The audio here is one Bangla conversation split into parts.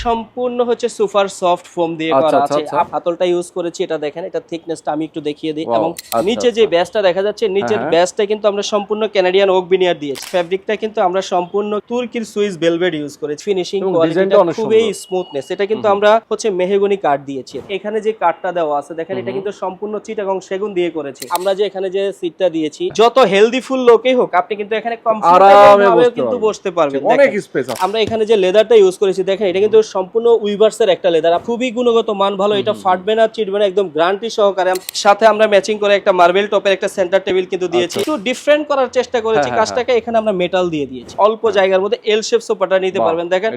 সম্পূর্ণ হচ্ছে সুপার সফট ফোম দিয়ে আচ্ছা, করা আচ্ছা, আছে। আচ্ছা। হাতলটা ইউজ করেছি, এটা দেখেন, এটা থিকনেসটা আমি একটু দেখিয়ে দিই। Wow, এবং আচ্ছা, নিচে যে আচ্ছা। ব্যাসটা দেখা যাচ্ছে, নিচের হ্যাঁ। ব্যাসটা কিন্তু আমরা সম্পূর্ণ কানাডিয়ান ওক বিনিয়ার দিয়েছি। ফেব্রিকটা কিন্তু আমরা সম্পূর্ণ তুর্কির সুইস ভেলভেট ইউজ করেছি। ফিনিশিং এবং কোয়ালিটিটা ডিজাইনটা অনেক খুবই সুন্দর। স্মুথনেস। এটা কিন্তু আমরা হচ্ছে মেহগনি কাঠ দিয়েছি। এখানে যে কাঠটা দেওয়া আছে দেখেন, এটা কিন্তু সম্পূর্ণ চিটাগং সেগুন দিয়ে করেছি। আমরা যে এখানে যে সিটটা দিয়েছি, যত হেলদি ফুল লোকই হোক, আপনি কিন্তু এখানে কমফোর্টেবল ভাবে কিন্তু বসতে পারবেন। অনেক স্পেস আছে। আমরা এখানে যে লেদারটা ইউজ করেছি দেখেন, এটা কিন্তু সম্পূর্ণ উইভার্সের একটা লেদার, খুবই গুণগত মান ভালো। এটা ফাটবে না, চিটবে না, একদম গ্যারান্টি সহকারে। সাথে আমরা ম্যাচিং করে একটা মার্বেল টপের একটা সেন্টার টেবিল কিন্তু দিয়েছি। একটু ডিফারেন্ট করার চেষ্টা করেছি কাজটাকে। এখানে আমরা মেটাল দিয়ে দিয়েছি। অল্প জায়গার মধ্যে এল শেপ সোফাটা নিতে পারবেন। দেখেন,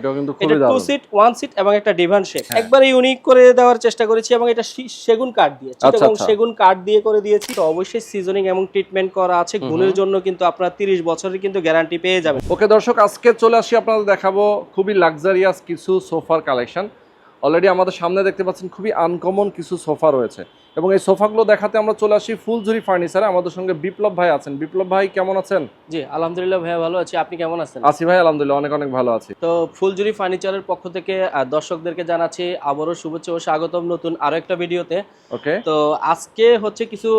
এটা 2 সিট 1 সিট এবং একটা ডিভান শেপ, একবারে ইউনিক করে দেওয়ার চেষ্টা করেছি। এবং এটা সেগুন কাঠ দিয়ে, চিটাগং সেগুন কাঠ দিয়ে করে দিয়েছি। তো অবশ্যই সিজনিং এবং ট্রিটমেন্ট করা আছে। গুণের জন্য কিন্তু আপনারা 30 বছরের কিন্তু গ্যারান্টি পেয়ে যাবেন। ওকে দর্শক, আজকে চলে আসি আপনাদের দেখাবো খুবই লাক্সারিয়াস কিছু সোফার কালেকশন। অলরেডি আমাদের সামনে দেখতে পাচ্ছেন খুবই আনকমন কিছু সোফা রয়েছে, এবং এই সোফাগুলো দেখাতে আমরা চলে আসি ফুলঝুরি ফার্নিচারে। আমাদের সঙ্গে বিপ্লব ভাই আছেন। বিপ্লব ভাই কেমন আছেন? জি আলহামদুলিল্লাহ ভাইয়া, ভালো আছি। আপনি কেমন আছেন? আছি ভাই, আলহামদুলিল্লাহ অনেক অনেক ভালো আছি। তো ফুলঝুরি ফার্নিচারের পক্ষ থেকে দর্শকদেরকে জানাচ্ছি আবারও শুভেচ্ছা ও স্বাগতম নতুন আরো একটা ভিডিওতে। ওকে। তো আজকে হচ্ছে কিছু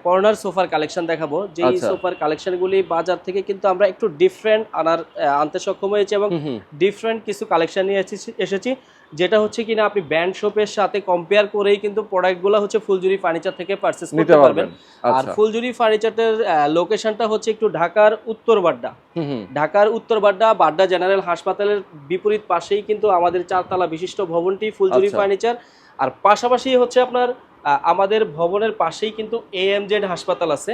কর্নার সোফার কালেকশন দেখাবো। যেই সোফার কালেকশনগুলি বাজার থেকে কিন্তু আমরা একটু ডিফারেন্ট আনতে সক্ষম হয়েছি, এবং ডিফারেন্ট কিছু কালেকশন নিয়ে এসেছি, যেটা হচ্ছে কিনা আপনি ব্র্যান্ড শপের সাথে কম্পেয়ার করেই কিন্তু প্রোডাক্টগুলো হচ্ছে ফুলঝুরি ফার্নিচার থেকে পারচেজ করতে পারবেন। আর ফুলঝুরি ফার্নিচারের লোকেশনটা হচ্ছে একটু ঢাকার উত্তর বাড্ডা। ঢাকার উত্তর বাড্ডা, বাড্ডা জেনারেল হাসপাতালের বিপরীত পাশেই কিন্তু আমাদের 4 তলা বিশিষ্ট ভবনটি ফুলঝুরি ফার্নিচার। আর পাশাপাশি হচ্ছে আপনার আমাদের ভবনের পাশেই কিন্তু এএমজেড হাসপাতাল আছে।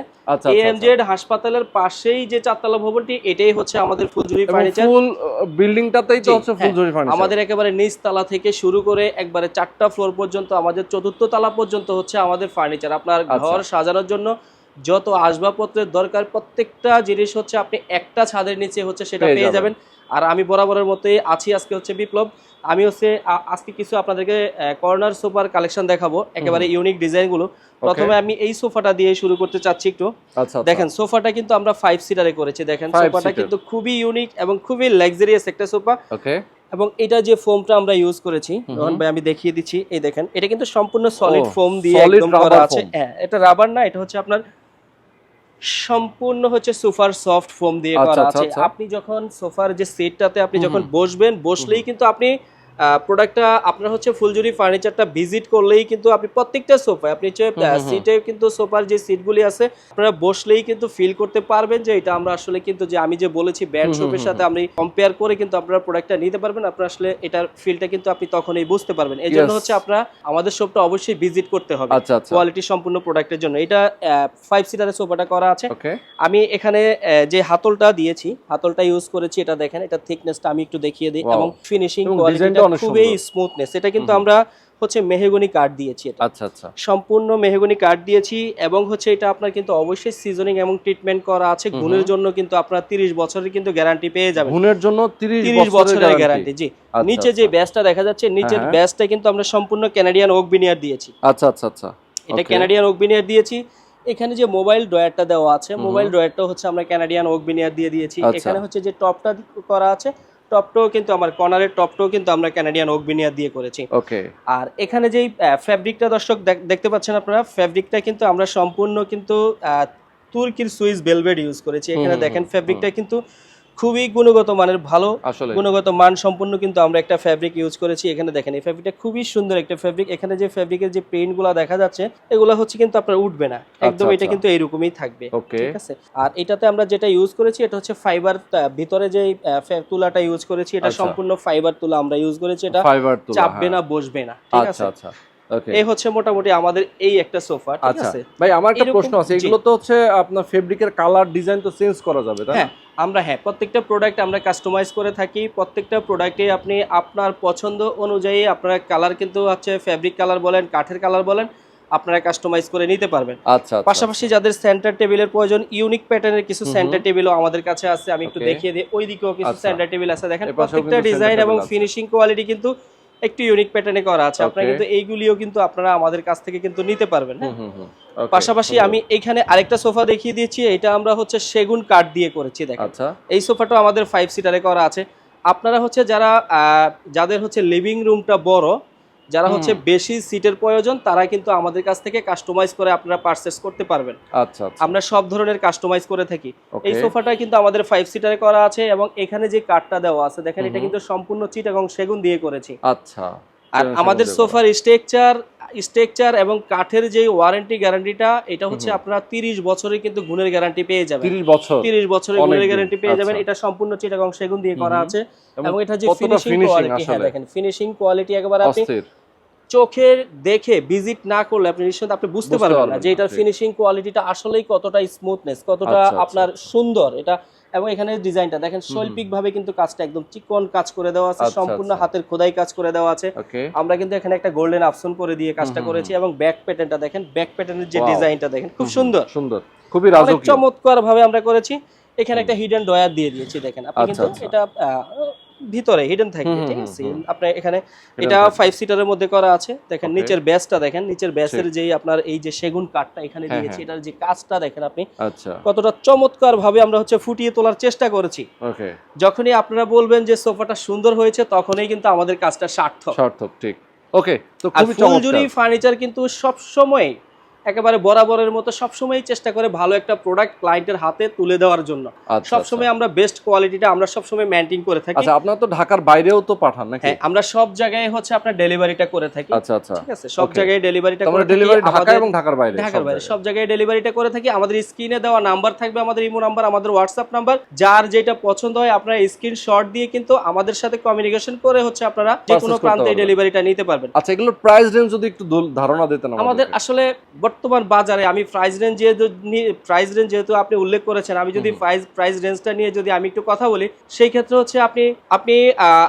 এএমজেড হাসপাতালের পাশেই যে 4 তলা ভবনটি, এটাই হচ্ছে আমাদের ফুলঝুরি ফার্নিচার। ফুল বিল্ডিংটাতেই তো হচ্ছে ফুলঝুরি ফার্নিচার। আমাদের একেবারে নিচ তলা থেকে শুরু করে একবারে 4টা ফ্লোর পর্যন্ত, আমাদের 4র্থ তলা পর্যন্ত হচ্ছে আমাদের ফার্নিচার। আপনার ঘর সাজানোর জন্য যত আসবাবপত্রের দরকার, প্রত্যেকটা জিনিস হচ্ছে আপনি একটা ছাদের নিচে হচ্ছে সেটা পেয়ে যাবেন। আর আমি বরাবরের মতোই আছি, আজকে হচ্ছে বিপ্লব। আমি হচ্ছে আজকে কিছু আপনাদেরকে কর্নার সোফার কালেকশন দেখাবো, একেবারে ইউনিক ডিজাইনগুলো। প্রথমে আমি এই সোফাটা দিয়ে শুরু করতে চাচ্ছি একটু। দেখেন, সোফাটা কিন্তু আমরা 5 সিটারে করেছি। দেখেন, সোফাটা কিন্তু খুবই ইউনিক এবং খুবই লাক্সারিয়াস একটা সোফা। এবং এটা যে ফোমটা আমরা ইউজ করেছি, রোহন ভাই আমি দেখিয়ে দিচ্ছি। এই দেখেন, এটা কিন্তু সম্পূর্ণ সলিড ফোম দিয়ে একদম করা আছে। হ্যাঁ, এটা রাবার না, এটা হচ্ছে আপনার সম্পূর্ণ হচ্ছে সুপার সফট ফোম দিয়ে করা আছে। আপনি যখন সোফার যে সিটটাতে আপনি যখন বসবেন, বসলেই কিন্তু আপনি প্রোডাক্টটা আপনার হচ্ছে ফুলঝুরি ফার্নিচারটা ভিজিট করলেই কিন্তু আপনি প্রত্যেকটা সোফায় আপনি সিটে কিন্তু সোফার যে সিটগুলি আছে, আপনারা বসলেই কিন্তু ফিল করতে পারবেন যে এটা আমরা আসলে কিন্তু যে আমি যে বলেছি ব্র্যান্ড শপের সাথে আপনি কম্পেয়ার করে কিন্তু আপনারা প্রোডাক্টটা নিতে পারবেন। আপনারা আসলে এটার ফিলটা কিন্তু আপনি তখনই বুঝতে পারবেন। এই জন্য হচ্ছে আপনারা আমাদের শপটা অবশ্যই ভিজিট করতে হবে কোয়ালিটি সম্পূর্ণ প্রোডাক্টের জন্য। এটা 5 সিটারের সোফাটা করা আছে। আমি এখানে যে হাতলটা দিয়েছি, হাতলটা ইউজ করেছি। এটা দেখেন, এটা থিকনেসটা আমি একটু দেখিয়ে দিই। এবং ফিনিশিং কোয়ালিটিটা খুবই স্মুথনেস। এটা কিন্তু আমরা হচ্ছে মেহগনি কাঠ দিয়েছি। এটা সম্পূর্ণ মেহগনি কাঠ দিয়েছি। এবং হচ্ছে এটা আপনার কিন্তু অবশ্যই সিজনিং এবং ট্রিটমেন্ট করা আছে। গুণের জন্য কিন্তু আপনারা 30 বছরের কিন্তু গ্যারান্টি পেয়ে যাবেন। গুণের জন্য 30 বছরের গ্যারান্টি। জি, নিচে যে ব্যাসটা দেখা যাচ্ছে, নিচের ব্যাসটা কিন্তু আমরা সম্পূর্ণ কানাডিয়ান ওক বিনিয়ার দিয়েছি। এটা কানাডিয়ান ওক বিনিয়ার দিয়েছি। এখানে যে মোবাইল ড্রয়ারটা দেওয়া আছে, মোবাইল ড্রয়ারটা হচ্ছে আমরা কানাডিয়ান ওক বিনিয়ার দিয়ে দিয়েছি। এখানে হচ্ছে যে টপটা করা আছে, টপটাও কিন্তু আমার কর্নারের টপটাও কিন্তু আমরা কানাডিয়ান ওক বিনিয়ার দিয়ে করেছি। আর এখানে যেই ফ্যাব্রিকটা দর্শক দেখতে পাচ্ছেন আপনারা, ফ্যাব্রিকটা কিন্তু আমরা সম্পূর্ণ কিন্তু তুর্কির সুইস ভেলভেট ইউজ করেছি। এখানে দেখেন, ফ্যাব্রিকটা কিন্তু খুবই গুণগত মানের, ভালো গুণগত মান সম্পন্ন কিন্তু আমরা একটা ফ্যাব্রিক ইউজ করেছি। এখানে দেখেন, এই ফ্যাব্রিকটা খুবই সুন্দর একটা ফ্যাব্রিক। এখানে যে ফ্যাব্রিকের যে প্রিন্টগুলো দেখা যাচ্ছে, এগুলো হচ্ছে কিন্তু আপনার উঠবে না একদম, এটা কিন্তু এইরকমই থাকবে। ঠিক আছে। আর এটাতে আমরা যেটা ইউজ করেছি, এটা হচ্ছে ফাইবার, ভিতরে যে তুলাটা ইউজ করেছি, এটা সম্পূর্ণ ফাইবার তুলা আমরা ইউজ করেছি। এটা চাপবে না, বসবে না। ঠিক আছে। এই হচ্ছে মোটামুটি আমাদের এই একটা সোফা। ঠিক আছে ভাই, আমার একটা প্রশ্ন আছে। এগুলো তো হচ্ছে আপনার ফেব্রিকের কালার ডিজাইন তো চেঞ্জ করা যাবে, তাই না? আমরা প্রত্যেকটা প্রোডাক্ট আমরা কাস্টমাইজ করে থাকি। প্রত্যেকটা প্রোডাক্টে আপনি আপনার পছন্দ অনুযায়ী আপনারা কালার কিন্তু হচ্ছে ফেব্রিক কালার বলেন, কাঠের কালার বলেন, আপনারা কাস্টমাইজ করে নিতে পারবেন। পাশাপাশি যাদের সেন্টার টেবিলের প্রয়োজন, ইউনিক প্যাটার্নের কিছু সেন্টার টেবিলও আমাদের কাছে আছে। আমি একটু দেখিয়ে দিই। ওই দিকেও কিছু সেন্টার টেবিল আছে। দেখেন, প্রত্যেকটা ডিজাইন এবং ফিনিশিং কোয়ালিটি কিন্তু একটু ইউনিক প্যাটার্নে করা আছে। আপনারা কিন্তু এইগুলিও কিন্তু আপনারা আমাদের কাছ থেকে কিন্তু নিতে পারবেন। পাশাপাশি আমি এখানে আরেকটা সোফা দেখিয়ে দিয়েছি। এটা আমরা হচ্ছে সেগুন কাঠ দিয়ে করেছি। দেখেন, এই সোফাটাও আমাদের 5 সিটারে করা আছে। আপনারা হচ্ছে যারা যাদের হচ্ছে লিভিং রুমটা বড়, যারা হচ্ছে বেশি সিটের প্রয়োজন, তারা কিন্তু আমাদের কাছ থেকে কাস্টমাইজ করে আপনারা পারচেজ করতে পারবেন। আচ্ছা আচ্ছা, আমরা সব ধরনের কাস্টমাইজ করে থাকি। Okay. এই সোফাটা কিন্তু আমাদের 5 সিটারে করা আছে এবং এখানে যে কাঠটা দেওয়া আছে দেখেন, এটা কিন্তু সম্পূর্ণ চিটাগং সেগুন দিয়ে করেছি। আচ্ছা, আর আমাদের সোফার স্ট্রাকচার এবং কাঠের যে ওয়ারেন্টি গ্যারান্টিটা, এটা হচ্ছে আপনারা 30 বছরের কিন্তু গুণের গ্যারান্টি পেয়ে যাবেন। 30 বছরের গুণের গ্যারান্টি পেয়ে যাবেন। এটা সম্পূর্ণ চিটাগং সেগুন দিয়ে করা আছে এবং এটা যে ফিনিশিং কোয়ালিটি, হ্যাঁ দেখেন ফিনিশিং কোয়ালিটি একেবারে আপনি চোখের দেখে ভিজিট না করলে আপনি নিশ্চয়ই আপনি বুঝতে পারবেন না যে এটার ফিনিশিং কোয়ালিটিটা আসলেই কতটা স্মুথনেস, কতটা আপনার সুন্দর এটা। এবং এখানে ডিজাইনটা দেখেন শৈল্পিক ভাবে কিন্তু কাজটা একদম চিকন কাজ করে দেওয়া আছে, সম্পূর্ণ হাতের খোদাই কাজ করে দেওয়া আছে। আমরা কিন্তু এখানে একটা গোল্ডেন আফসন করে দিয়ে কাজটা করেছি এবং ব্যাক প্যাটার্নটা দেখেন, ব্যাক প্যাটার্নের যে ডিজাইনটা দেখেন খুব সুন্দর, খুবই রাজকীয়, চমৎকার ভাবে আমরা করেছি। এখানে একটা হিডেন ডয়ার দিয়ে দিয়েছি দেখেন আপনি, কিন্তু এটা ভিতরে হিডেন থাকে, ঠিক আছে। আপনি এখানে এটা 5 সিটারের মধ্যে করা আছে দেখেন। নিচের বেসটা দেখেন, নিচের বেসের যেই আপনার এই যে সেগুন কাঠটা এখানে দিয়েছি, এটার যে কাজটা দেখেন আপনি কতটা চমৎকার ভাবে আমরা হচ্ছে ফুটিয়ে তোলার চেষ্টা করেছি। যখনই আপনারা বলবেন যে সোফাটা সুন্দর হয়েছে, তখনই কিন্তু আমাদের কাজটা সার্থক। ঠিক। ওকে, তো খুবই চমৎকার। ফুলজুরি ফার্নিচার কিন্তু সব সময় একেবারে বরাবরের মতো সবসময় চেষ্টা করে ভালো একটা প্রোডাক্ট ক্লায়েন্টের হাতে তুলে দেওয়ার জন্য। সবসময় আমরা বেস্ট কোয়ালিটিটা আমরা সবসময় মেইনটেইন করে থাকি। আচ্ছা, আপনারা তো ঢাকার বাইরেও তো পাঠান নাকি? হ্যাঁ, আমরা সব জায়গায় হচ্ছে আপনার ডেলিভারিটা করে থাকি। আচ্ছা আচ্ছা, ঠিক আছে, সব জায়গায় ডেলিভারিটা করে থাকি। ডেলিভারি ঢাকা এবং ঢাকার বাইরে, সব জায়গায় ডেলিভারিটা করে থাকি। আমাদের স্ক্রিনে দেওয়া নাম্বার থাকবে, আমাদের ইমো নাম্বার, আমাদের হোয়াটসঅ্যাপ নাম্বার, যার যেটা পছন্দ হয় আপনারা স্ক্রিনশট দিয়ে কিন্তু আমাদের সাথে কমিউনিকেশন করে হচ্ছে আপনারা যে কোনো প্রান্তে ডেলিভারিটা নিতে পারবেন। আচ্ছা, এগুলোর প্রাইস রেঞ্জ যদি একটু ধারণা দিতেন আমাদের। আসলে বর্তমান বাজারে আমি প্রাইস রেঞ্জ যেহেতু আপনি উল্লেখ করেছেন, আমি যদি প্রাইস রেঞ্জটা নিয়ে যদি আমি একটু কথা বলি, সেই ক্ষেত্রে হচ্ছে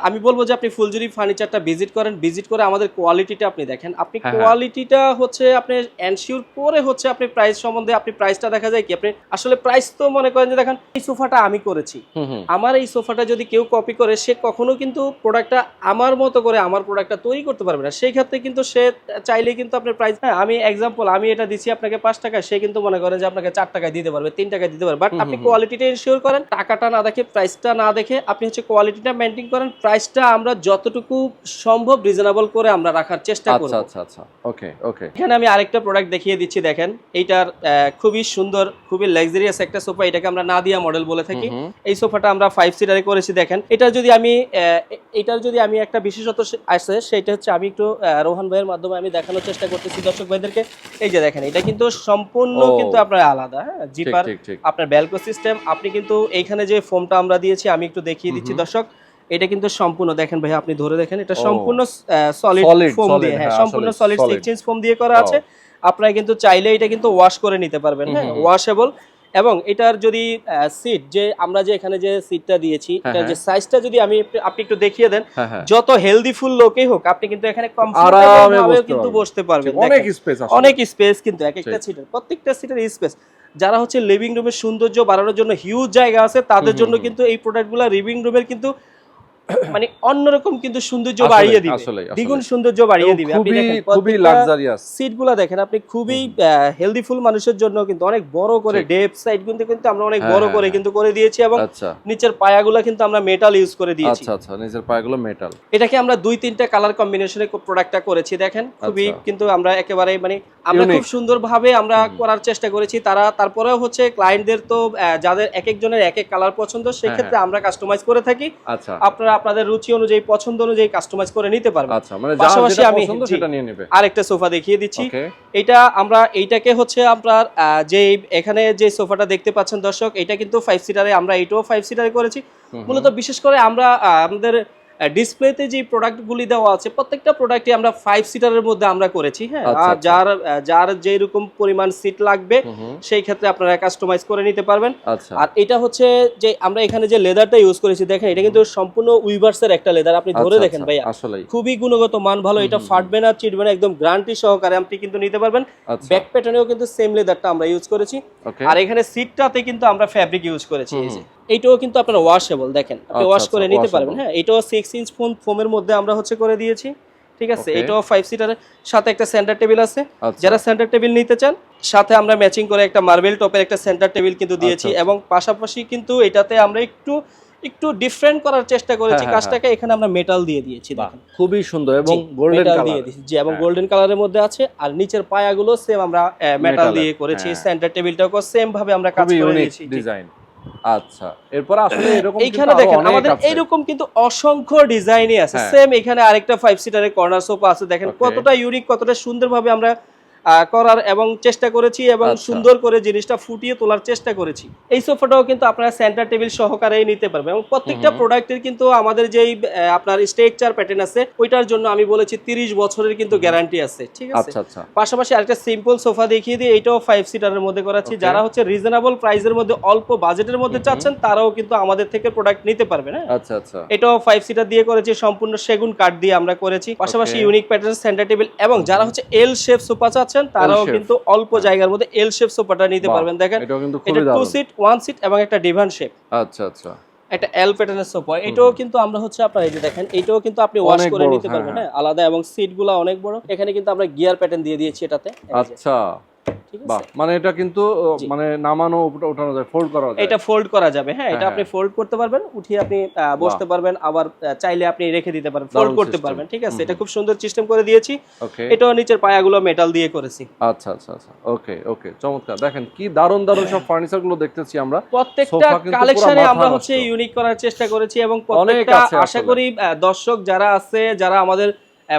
আমি বলবো যে আপনি ফুলজুরি ফার্নিচারটা ভিজিট করে আমাদের কোয়ালিটিটা আপনি দেখেন। আপনি কোয়ালিটিটা হচ্ছে আপনি এনশিওর করে হচ্ছে আপনি প্রাইস সম্বন্ধে আপনি প্রাইসটা দেখা যায় কি, আপনি আসলে প্রাইস তো মনে করেন যে দেখেন এই সোফাটা আমি করেছি, আমার এই সোফাটা যদি কেউ কপি করে, সে কখনো কিন্তু প্রোডাক্টটা আমার মতো করে আমার প্রোডাক্টটা তৈরি করতে পারবে না। সেই ক্ষেত্রে কিন্তু সে চাইলেই কিন্তু আপনার প্রাইস, হ্যাঁ আমি এক্সাম্পল, আমি এটা দিচ্ছি আপনাকে 5 টাকা, সে কিন্তু মনে করেন যে আপনাকে 4 টাকায় দিতে পারবে, 3 টাকায় দিতে পারবে। বাট আপনি কোয়ালিটিটা এনশিওর করেন, টাকাটা না দেখে, প্রাইসটা না দেখে আপনি হচ্ছে কোয়ালিটিটা মেইনটেইন করেন। প্রাইসটা আমরা যতটুকু সম্ভব রিজনেবল করে আমরা রাখার চেষ্টা করব। আচ্ছা, ওকে। এখানে আমি আরেকটা প্রোডাক্ট দেখিয়ে দিচ্ছি দেখেন। এইটার খুবই সুন্দর, খুবই লাক্সারিয়াস একটা সোফা, এটাকে আমরা নাদিয়া মডেল বলে থাকি। এই সোফাটা আমরা 5 সিটারে করেছি দেখেন। এটার যদি আমি একটা বিশেষত্ব আছে, সেটা হচ্ছে আমি একটু রোহান ভাইয়ের মাধ্যমে আমি দেখানোর চেষ্টা করতেছি দর্শক ভাইদেরকে। এই যে দেখেন, এটা কিন্তু সম্পূর্ণ কিন্তু আপনার আলাদা, হ্যাঁ জিপার, আপনার ব্যালকো সিস্টেম। আপনি কিন্তু এইখানে যে ফোমটা আমরা দিয়েছি, আমি একটু দেখিয়ে দিচ্ছি দর্শক। এটা কিন্তু সম্পূর্ণ দেখেন ভাই, আপনি ধরে দেখেন, এটা সম্পূর্ণ সলিড ফোম দিয়ে, হ্যাঁ সম্পূর্ণ সলিড 6 ইঞ্চ ফোম দিয়ে করা আছে। আপনারা কিন্তু চাইলে এটা কিন্তু ওয়াশ করে নিতে পারবেন, হ্যাঁ ওয়াশেবল। এবং এটার যদি সিট, যে আমরা যে এখানে যে সিটটা দিয়েছি, এটার যে সাইজটা যদি আপনি একটু দেখিয়ে দেন, যত হেলদি ফুল লোকই হোক, আপনি কিন্তু এখানে কমফোর্টেবল ভাবে কিন্তু বসতে পারবেন। অনেক স্পেস কিন্তু এক একটা সিটের, প্রত্যেকটা সিটের স্পেস। যারা হচ্ছে লিভিং রুমের সৌন্দর্য বাড়ানোর জন্য হিউজ জায়গা আছে, তাদের জন্য কিন্তু এই প্রোডাক্টগুলো লিভিং রুমের কিন্তু মানে অন্যরকম কিন্তু সৌন্দর্য বাড়িয়ে দিবে, দ্বিগুণ সৌন্দর্য বাড়িয়ে দিবে। আপনি দেখেন খুবই লাক্সারিয়াস সিটগুলো দেখেন, আপনি খুবই হেলদি ফুল মানুষের জন্য কিন্তু অনেক বড় করে ডেপ সাইড কিন্তু আমরা অনেক বড় করে কিন্তু করে দিয়েছি। এবং নিচের পায়াগুলো কিন্তু আমরা মেটাল ইউজ করে দিয়েছি। আচ্ছা, নিচের পায়াগুলো মেটাল। এটাকে আমরা 2-3টা কালার কম্বিনেশনে প্রোডাক্টটা করেছি দেখেন। খুবই কিন্তু আমরা একেবারে মানে আমরা খুব সুন্দরভাবে আমরা করার চেষ্টা করেছি। তারপরেও হচ্ছে ক্লায়েন্টদের তো যাদের এক একজনের এক এক কালার পছন্দ, সেই ক্ষেত্রে আমরা কাস্টমাইজ করে থাকি। আপনারা আপনাদের রুচি অনুযায়ী, পছন্দ অনুযায়ী কাস্টমাইজ করে নিতে পারবেন। পাশাপাশি আমি আরেকটা সোফা দেখিয়ে দিচ্ছি। এইটাকে হচ্ছে আপনার যে এখানে যে সোফাটা দেখতে পাচ্ছেন দর্শক, এটা কিন্তু 5 সিটারে, আমরা এটাও 5 সিটারে করেছি। মূলত বিশেষ করে আমরা আমাদের ডিসপ্লেতে যে প্রোডাক্টগুলি দেওয়া আছে, প্রত্যেকটা প্রোডাক্টই আমরা 5 সিটারের মধ্যে আমরা করেছি, হ্যাঁ। যার যেরকম পরিমাণ সিট লাগবে সেই ক্ষেত্রে আপনারা কাস্টমাইজ করে নিতে পারবেন। আর এটা হচ্ছে যে আমরা এখানে যে লেদারটা ইউজ করেছি দেখেন, এটা কিন্তু সম্পূর্ণ উইভার্সের একটা লেদার। আপনি ধরে দেখেন ভাইয়া, খুবই গুণগত মান ভালো, এটা ফাটবে না, চিটবে না, একদম গ্যারান্টি সহকারে আপনি কিন্তু নিতে পারবেন। ব্যাক প্যাটার্নেও কিন্তু সেম লেদারটা আমরা ইউজ করেছি। আর এখানে সিটটাতে কিন্তু আমরা ফ্যাব্রিক ইউজ করেছি। এইটাও কিন্তু আপনারা ওয়াশেবল, দেখেন আপনি ওয়াশ করে নিতে পারবেন, হ্যাঁ। এটাও 6 ইঞ্চ ফোমের মধ্যে আমরা হচ্ছে করে দিয়েছি, ঠিক আছে। এটাও 5 সিটারের সাথে একটা সেন্টার টেবিল আছে। যারা সেন্টার টেবিল নিতে চান, সাথে আমরা ম্যাচিং করে একটা মার্বেল টপের একটা সেন্টার টেবিল কিন্তু দিয়েছি। এবং পাশাপাশি কিন্তু এটাতে আমরা একটু একটু ডিফারেন্ট করার চেষ্টা করেছি হ্যাঁ, কাজটাকে। এখানে আমরা মেটাল দিয়ে দিয়েছি বাহ, দেখেন, খুবই সুন্দর এবং জি, গোল্ডেন মেটাল কালার। দিয়ে দিয়েছি, জি, এবং হ্যাঁ। গোল্ডেন কালারের মধ্যে আছে। আর নিচের পায়াগুলো সেম আমরা মেটাল মেটালের, দিয়ে করেছি, হ্যাঁ। সেন্টার টেবিলটাও সেম ভাবে আমরা কাজ খুবই করে ইউনিক দিয়েছি, জি। ডিজাইন। আচ্ছা, এরপর আসলে এরকম কিন্তু এইখানে আরো দেখেন অনেক আমাদের আছে। এইরকম কিন্তু অসংখ্য ডিজাইনই আছে। হ্যাঁ। সেম এখানে আরেকটা 5 সিটারের কর্নার সোফা আছে, দেখেন Okay. কতটা ইউনিক, কতটা সুন্দরভাবে আমরা করার এবং চেষ্টা করেছি এবং আচ্ছা। সুন্দর করে জিনিসটা ফুটিয়ে তোলার চেষ্টা করেছি। এই সোফাটাও কিন্তু আপনারা সেন্টার টেবিল সহকারেই নিতে পারবেন এবং প্রত্যেকটা প্রোডাক্টের কিন্তু আমাদের যেই আপনার স্ট্রাকচার প্যাটার্ন আছে ওইটার জন্য আমি বলেছি 30 বছরের কিন্তু গ্যারান্টি আছে, ঠিক আছে। আচ্ছা আচ্ছা, পাশাপাশি আরেকটা সিম্পল সোফা দেখিয়ে দিই, এটাও 5 সিটারের মধ্যে করাচ্ছি। Okay. যারা হচ্ছে রিজনেবল প্রাইসের মধ্যে অল্প বাজেটের মধ্যে চাচ্ছেন তারাও কিন্তু আমাদের থেকে প্রোডাক্ট নিতে পারবেন, হ্যাঁ। আচ্ছা আচ্ছা, এটাও 5 সিটার দিয়ে করেছি, সম্পূর্ণ সেগুন কাঠ দিয়ে আমরা করেছি। পাশাপাশি Okay. Unique pattern centre table এবং যারা হচ্ছে এল শেপ সোফা চাচ্ছেন তারাও shape. কিন্তু অল্প জায়গার মধ্যে এল শেপ সোফাটা নিতে বাহ, পারবেন। দেখেন এটাও কিন্তু এটা খুবই 2 দারুণ। সিট 1 সিট এবং একটা ডিভান শেপ, আচ্ছা আচ্ছা, একটা এল প্যাটার্নের সোফা। এটাও কিন্তু আমরা হচ্ছে আপনার এই যে দেখেন, এটাও কিন্তু আপনি ওয়াশ অনেক করে বড়, নিতে পারবেন, হ্যাঁ, হ্যাঁ, আলাদা, এবং সিটগুলো অনেক বড়। এখানে কিন্তু আমরা গিয়ার প্যাটার্ন দিয়ে দিয়েছি এটাতে, এই যে, আচ্ছা, ঠিক বাহ, আছে। মানে এটা কিন্তু জি। মানে নামানো ওঠানো যায়, ফোল্ড করা যায়। এটা ফোল্ড করা যাবে, হ্যাঁ, এটা হ্যাঁ, আপনি ফোল্ড করতে পারবেন, উঠিয়ে আপনি বসতে পারবেন, আবার চাইলে আপনি রেখে দিতে পারবেন, ফোল্ড দারুণ করতে system। পারবেন, ঠিক আছে। এটা খুব সুন্দর সিস্টেম করে দিয়েছি। ওকে, এটাও নিচের পায়াগুলো মেটাল দিয়ে করেছি। আচ্ছা আচ্ছা আচ্ছা, ওকে ওকে, চমৎকার। দেখেন কি দারুণ দারুণ সব ফার্নিচার গুলো দেখতেছি আমরা। প্রত্যেকটা সোফা কিন্তু পুরো কালেকশনে মাথা আমরা নষ্ট। হচ্ছে ইউনিক করার চেষ্টা করেছি এবং অনেক প্রত্যেকটা আছে আশা আসলে। করি দর্শক যারা আছে, যারা আমাদের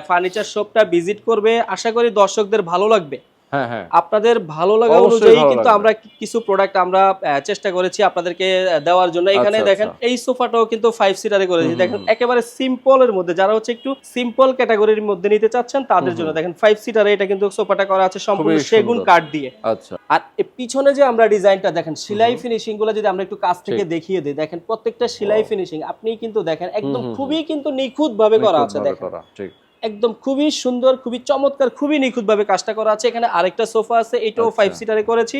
ফার্নিচার শপটা ভিজিট করবে, আশা করি দর্শকদের ভালো লাগবে। হ্যাঁ হ্যাঁ, আপনাদের ভালো লাগা অবশ্যই অনুযায়ী ভালো কিন্তু লাগবে। আমরা কিছু প্রোডাক্ট আমরা চেষ্টা করেছি আপনাদেরকে দেওয়ার জন্য। এখানে আচ্ছা, দেখেন আচ্ছা। এই সোফাটাও কিন্তু 5 সিটারে করেছি। দেখেন একেবারে সিম্পলের মধ্যে, যারা হচ্ছে একটু সিম্পল ক্যাটাগরির মধ্যে নিতে চাচ্ছেন তাদের জন্য দেখেন 5 সিটারে এটা কিন্তু সোফাটা করা আছে সম্পূর্ণ খুবই সেগুন সুন্দর। কাঠ দিয়ে। আচ্ছা, আর এর পিছনে যে আমরা ডিজাইনটা দেখেন, সেলাই ফিনিশিং গুলো যদি আমরা একটু কাছ থেকে দেখিয়ে দিই, দেখেন প্রত্যেকটা সেলাই ফিনিশিং আপনি কিন্তু দেখেন একদম খুবই কিন্তু নিখুঁত ভাবে করা আছে। নিখুঁতভাবে দেখেন করা, ঠিক। একদম খুবই সুন্দর, খুবই চমৎকার, খুবই নিখুঁত ভাবে কাজটা করা আছে। এখানে আরেকটা সোফা আছে, এটাও 5 সিটারে করেছি।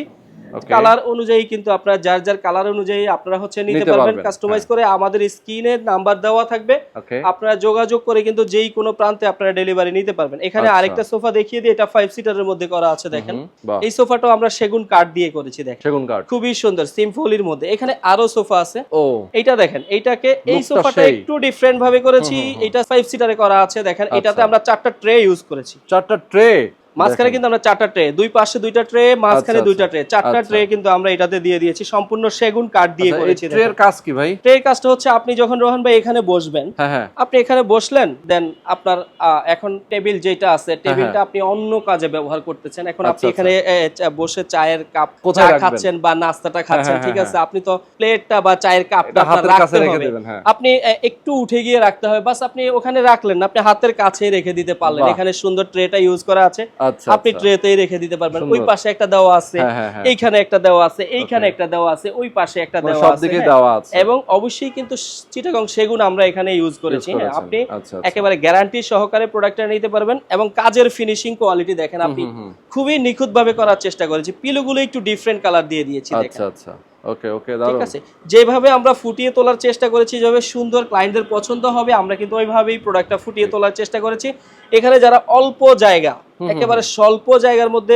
Okay. কালার অনুযায়ী কিন্তু আপনারা যার যার কালার অনুযায়ী আপনারা হচ্ছে নিতে পারবেন, কাস্টমাইজ করে। আমাদের স্ক্রিনে নাম্বার দেওয়া থাকবে, ওকে, আপনারা যোগাযোগ করে কিন্তু যেই কোনো প্রান্তে আপনারা ডেলিভারি নিতে পারবেন। এখানে আচ্ছা। আরেকটা সোফা দেখিয়ে দিই, এটা 5 সিটারের মধ্যে করা আছে। দেখেন বাহ, এই সোফাটাও আমরা সেগুন কাঠ দিয়ে করেছি, দেখেন সেগুন কাঠ। খুবই সুন্দর সিম্পলির মধ্যে। এখানে আরো সোফা আছে, ও, এইটা দেখেন, এইটাকে এই লুকটা সোফাটা সেই। একটু ডিফারেন্ট ভাবে করেছি। এটা 5 সিটারে করা আছে। দেখেন এটাতে আচ্ছা। আমরা 4টা ট্রে ইউজ করেছি। 4টা ট্রে, মাঝখানে কিন্তু আমরা 4টা ট্রে, দুই পাশে 2টা ট্রে, মাঝখানে আচ্ছা, 2টা ট্রে, 4টা আচ্ছা। ট্রে কিন্তু আমরা এটাতে দিয়ে দিয়েছি, সম্পূর্ণ সেগুন কাঠ দিয়ে করেছি। ট্রের কাজ কি ভাই? ট্রের কাজটা হচ্ছে আপনি যখন রোহন ভাই এখানে বসবেন, হ্যাঁ হ্যাঁ, আপনি এখানে বসলেন, দেন আপনার এখন টেবিল যেটা আছে, টেবিলটা আপনি অন্য কাজে ব্যবহার করতেছেন। এখন আপনি আচ্ছা, এখানে বসে চায়ের কাপ কোথায় চা রাখবেন? খাচ্ছেন বা নাস্তাটা খাচ্ছেন, হ্যাঁ, ঠিক হ্যাঁ, আছে। আপনি তো প্লেটটা বা চায়ের কাপটা এটা আপনার হাতের কাছে রাখতে রেখে হবে, দিবেন, হ্যাঁ। আপনি একটু উঠে গিয়ে রাখতে হবে, বাস আপনি ওখানে রাখলেন না, আপনি হাতের কাছে রেখে দিতে পারলেন। বাহ। এখানে সুন্দর ট্রেটা ইউজ করা আছে, আচ্ছা, আপনি আচ্ছা। ট্রেতেই রেখে দিতে পারবেন। ওই সুন্দর। পাশে একটা দেওয়া আছে, হ্যাঁ, হ্যাঁ, হ্যাঁ। এইখানে একটা দেওয়া আছে, এইখানে একটা দেওয়া আছে, ওই পাশে একটা মানে দেওয়া সব আছে, দিকেই হ্যাঁ। দেওয়া আছে। এবং অবশ্যই কিন্তু চিটাগং সেগুন আমরা এখানে ইউজ করেছি, হ্যাঁ। করেছেন। আপনি আচ্ছা, আচ্ছা। একেবারে গ্যারান্টি সহকারে প্রোডাক্টটা নিতে পারবেন এবং কাজের ফিনিশিং কোয়ালিটি দেখেন আপনি খুবই নিখুঁত ভাবে করার চেষ্টা করেছি। পিলোগুলো একটু ডিফারেন্ট কালার দিয়ে দিয়েছি, দেখেন, আচ্ছা আচ্ছা, ওকে ওকে, ঠিক দারুণ। আছে। যেভাবে আমরা ফুটিয়ে তোলার চেষ্টা করেছি, যেভাবে সুন্দর ক্লায়েন্টদের পছন্দ হবে, আমরা কিন্তু ওইভাবেই প্রোডাক্টটা ফুটিয়ে তোলার চেষ্টা করেছি। এখানে যারা অল্প জায়গা, একেবারে স্বল্প জায়গার মধ্যে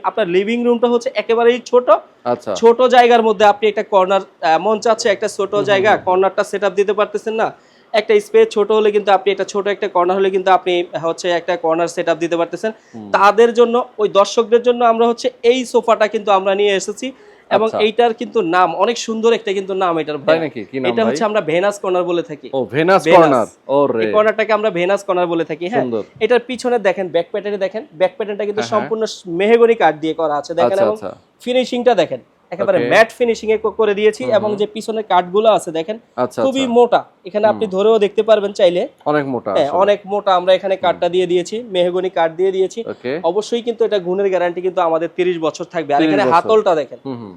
আপনার লিভিং রুমটা হচ্ছে একেবারেই ছোট, আচ্ছা, ছোট জায়গার মধ্যে আপনি একটা কর্নার মন চাচ্ছে, একটা ছোট জায়গা, কর্নারটা সেটআপ দিতে পারতেছেন না, একটা স্পেস ছোট হলে কিন্তু আপনি একটা ছোট একটা কর্নার হলে কিন্তু আপনি হচ্ছে একটা কর্নার সেটআপ দিতে পারতেছেন। তাদের জন্য, ওই দর্শকদের জন্য আমরা হচ্ছে এই সোফাটা কিন্তু আমরা নিয়ে এসেছি এবং আচ্ছা। এইটার কিন্তু নাম অনেক সুন্দর একটা কিন্তু নাম এটার, তাই নাকি? কি নাম এটা ভাই? হচ্ছে আমরা ভেনাস কর্নার বলে থাকি। ও, ভেনাস ভেনাস। কর্নার। ওরে, এই কর্নারটাকে আমরা ভেনাস কর্নার বলে থাকি, হ্যাঁ। সুন্দর। এটার পিছনে দেখেন ব্যাক প্যাটার্নে, দেখেন ব্যাক প্যাটার্নটা কিন্তু হ্যাঁ, হ্যাঁ। সম্পূর্ণ মেহগনি কাঠ দিয়ে করা আছে, দেখেন, আচ্ছা, এবং আচ্ছা। ফিনিশিংটা দেখেন একেবারে Okay. ম্যাট ফিনিশিং এ করে দিয়েছি এবং যে পিছনের কাঠগুলো আছে দেখেন আচ্ছা, খুবই আচ্ছা। মোটা, এখানে আপনি ধরেও দেখতে পারবেন চাইলে, অনেক মোটা হ্যাঁ, আসলে। অনেক মোটা আমরা এখানে কাঠটা দিয়ে দিয়েছি, মেহগনি কাঠ দিয়ে দিয়েছি। ওকে, অবশ্যই কিন্তু এটা গুণের গ্যারান্টি কিন্তু আমাদের 30 বছর থাকবে। আর 30 এখানে বছর। হাতলটা দেখেন, হুম,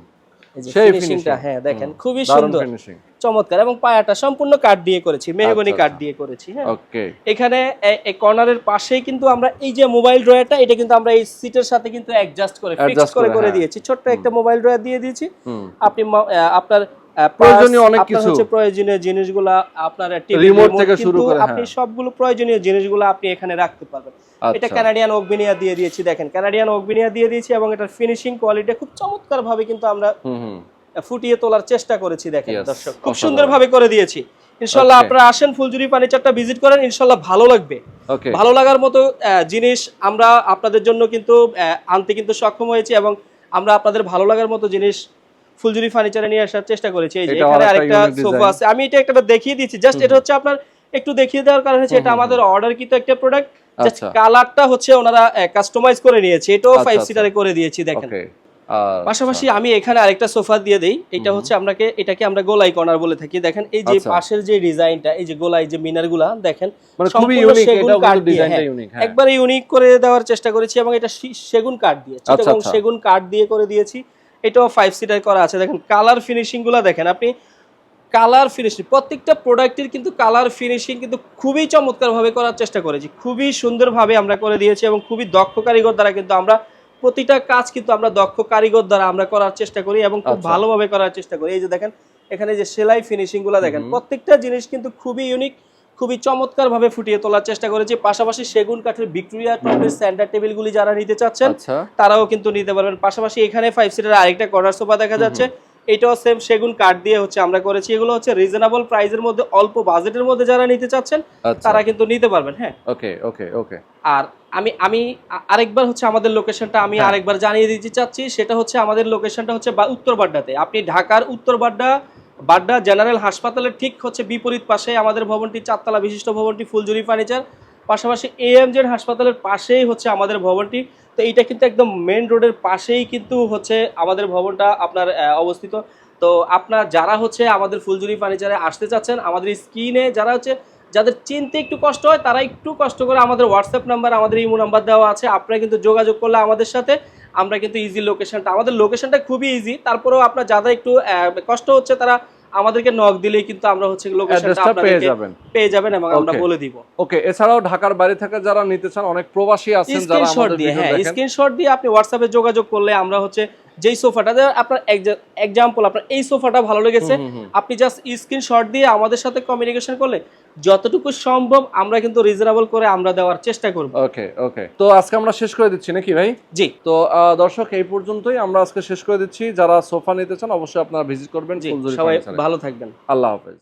এই যে সেই ফিনিশিংটা, finishing। হ্যাঁ দেখেন খুবই দারুণ সুন্দর, ফিনিশিং। চমৎকার, এবং পায়াটা সম্পূর্ণ কাঠ দিয়ে করেছি, মেহগনি আচ্ছা, কাঠ আচ্ছা। দিয়ে করেছি, হ্যাঁ। ওকে, এখানে এই কর্নারের পাশেই কিন্তু আমরা এই যে মোবাইল ড্রয়ারটা, এটা কিন্তু আমরা এই সিটের সাথে কিন্তু অ্যাডজাস্ট করে ফিক্স Adjust করে করে, হ্যাঁ। দিয়েছি, ছোট্ট একটা মোবাইল ড্রয়ার দিয়ে দিয়েছি। হুম। আপনি আপনার প্রয়োজনীয় অনেক আপনার কিছু। হচ্ছে প্রয়োজনীয় জিনিসগুলা, আপনার রিমোট থেকে শুরু করে, আপনি হ্যাঁ। সবগুলো প্রয়োজনীয় জিনিসগুলো আপনি এখানে রাখতে পারবেন। এটা আচ্ছা। কানাডিয়ান ওকবিনিয়া দিয়ে দিয়েছি, দেখেন কানাডিয়ান ওকবিনিয়া দিয়ে দিয়েছি এবং এটার ফিনিশিং কোয়ালিটি খুব চমৎকার ভাবে কিন্তু আমরা হুম, ফুটিয়ে তোলার চেষ্টা করেছি। দেখেন Yes, দর্শক, খুব অসাধারণ। সুন্দরভাবে করে দিয়েছি। ইনশাআল্লাহ Okay. আপনারা আসেন ফুলজুরি ফার্নিচারটা ভিজিট করেন, ইনশাআল্লাহ ভালো লাগবে। ওকে, ভালো লাগার মতো জিনিস আমরা আপনাদের জন্য কিন্তু আনতে কিন্তু সক্ষম হয়েছি, এবং আমরা আপনাদের ভালো লাগার মতো জিনিস ফুলজুরি ফার্নিচারে নিয়ে আসার চেষ্টা করেছি। এই যে এটাও এখানে আরেকটা আরেকটা unique সোফা design। আছে, আমি এটা একটা দেখিয়ে দিচ্ছি জাস্ট। এটা হচ্ছে আপনার একটু দেখিয়ে দেওয়ার কারণ হচ্ছে এটা আমাদের অর্ডার কিন্তু একটা প্রোডাক্ট, জাস্ট আচ্ছা। কালারটা হচ্ছে ওনারা কাস্টমাইজ করে নিয়েছে, এটাও আচ্ছা, 5 আচ্ছা। সিটারে করে দিয়েছি দেখেন। ওকে। পাশাপাশি আমি এখানে আরেকটা সোফা দিয়ে দেই, এটা হচ্ছে এটাকে আমরা গোলাই কর্নার বলে থাকি। দেখেন এই যে আচ্ছা। পাশের যে ডিজাইনটা, এই যে গোলাই যে মিনারগুলা দেখেন, মানে খুবই সম্পূর্ণ ইউনিক, সেগুন এটাও কাঠ কিন্তু দিয়ে, ডিজাইনটা হ্যাঁ, ইউনিক। হ্যাঁ, একবারে ইউনিক করে দেওয়ার চেষ্টা করেছি, এবং এটা সেগুন কাঠ দিয়ে, চিটাগং আচ্ছা। সেগুন কাঠ দিয়ে করে দিয়েছি। এটাও 5 সিটার করা আছে। দেখেন কালার ফিনিশিং গুলা দেখেন আপনি, কালার ফিনিশিং প্রত্যেকটা প্রোডাক্টের কিন্তু কালার ফিনিশিং কিন্তু খুবই চমৎকার ভাবে করার চেষ্টা করেছি, খুবই সুন্দরভাবে আমরা করে দিয়েছি, এবং খুবই দক্ষ কারিগর দ্বারা কিন্তু আমরা প্রতিটা কাজ কিন্তু আমরা দক্ষ কারিগর দ্বারা আমরা করার চেষ্টা করি, এবং খুব আচ্ছা। ভালোভাবে করার চেষ্টা করি। এই যে দেখেন এখানে যে সেলাই ফিনিশিং গুলা দেখেন, প্রত্যেকটা জিনিস কিন্তু খুবই ইউনিক, খুবই চমৎকার ভাবে ফুটিয়ে তোলার চেষ্টা করেছি। পাশাপাশি সেগুন কাঠের ভিক্টোরিয়া টপের স্ট্যান্ডার্ড টেবিলগুলি যারা নিতে চাচ্ছেন আচ্ছা। তারাও কিন্তু নিতে পারবেন। পাশাপাশি এখানে 5 সিটার আরেকটা কর্নার সোফা দেখা যাচ্ছে, এটাও সেম সেগুন কাঠ দিয়ে হচ্ছে আমরা করেছি। এগুলো হচ্ছে রিজনেবল প্রাইসের মধ্যে, অল্প বাজেটের মধ্যে যারা নিতে চাচ্ছেন আচ্ছা। তারা কিন্তু নিতে পারবেন। হ্যাঁ, ওকে, ওকে, ওকে। আর আমি আরেকবার হচ্ছে আমাদের লোকেশনটা আমি হ্যাঁ। আরেকবার জানিয়ে দিতে চাচ্ছি, সেটা হচ্ছে আমাদের লোকেশনটা হচ্ছে উত্তর বাড্ডাতে। আপনি ঢাকার উত্তর বাড্ডা জেনারেল হাসপাতালের ঠিক হচ্ছে বিপরীত পাশে আমাদের ভবনটি, 4 তলা বিশিষ্ট ভবনটি ফুলজুরি ফার্নিচার। পাশাপাশি এএমজেড হাসপাতালের পাশেই হচ্ছে আমাদের ভবনটি। তো এইটা কিন্তু একদম মেন রোডের পাশেই কিন্তু হচ্ছে আমাদের ভবনটা আপনার অবস্থিত। তো আপনার যারা হচ্ছে আমাদের ফুলজুরি ফার্নিচারে আসতে চাচ্ছেন, আমাদের স্ক্রিনে যারা হচ্ছে যাদের চিনতে একটু কষ্ট হয় তারা একটু কষ্ট করে আমাদের হোয়াটসঅ্যাপ নাম্বার, আমাদের ইমো নাম্বার দেওয়া আছে, আপনারা কিন্তু যোগাযোগ করলে আমাদের সাথে আমরা কিন্তু ইজি লোকেশনটা, আমাদের লোকেশনটা খুবই ইজি, তারপরেও আপনার যাদের একটু কষ্ট হচ্ছে তারা আমাদেরকে নক দিলেই কিন্তু আমরা হচ্ছে লোকেশনটা অ্যাড্রেসটা পেয়ে আপনাদেরকে যাবেন। পেয়ে যাবেন, এবং আমরা Okay. বলে দিব। ওকে, এছাড়াও ঢাকার বাইরে থেকে যারা নিতে চান, অনেক প্রবাসী আছেন যারা স্ক্রিনশট আমাদের দিয়ে, ভিডিও হ্যাঁ, দেখেন। স্ক্রিনশট দিয়ে আপনি হোয়াটসঅ্যাপে যোগাযোগ করলে আমরা হচ্ছে যেই সোফাটা আপনার এক্সাম্পল, আপনার এই সোফাটা ভালো লেগেছে, আপনি জাস্ট স্ক্রিনশট দিয়ে আমাদের সাথে কমিউনিকেশন করলে যতটুকু সম্ভব আমরা কিন্তু রিজনেবল করে আমরা দেওয়ার চেষ্টা করব। ওকে, ওকে। তো আজকে আমরা শেষ করে দিচ্ছি নাকি ভাই? জি, তো দর্শক, এই পর্যন্তই আমরা আজকে শেষ করে দিচ্ছি। যারা সোফা নিতে চান অবশ্যই আপনারা ভিজিট করবেন জি, ফুলজুরি সবাই ফার্নিচারে। ভালো থাকবেন। আল্লাহ হাফেজ।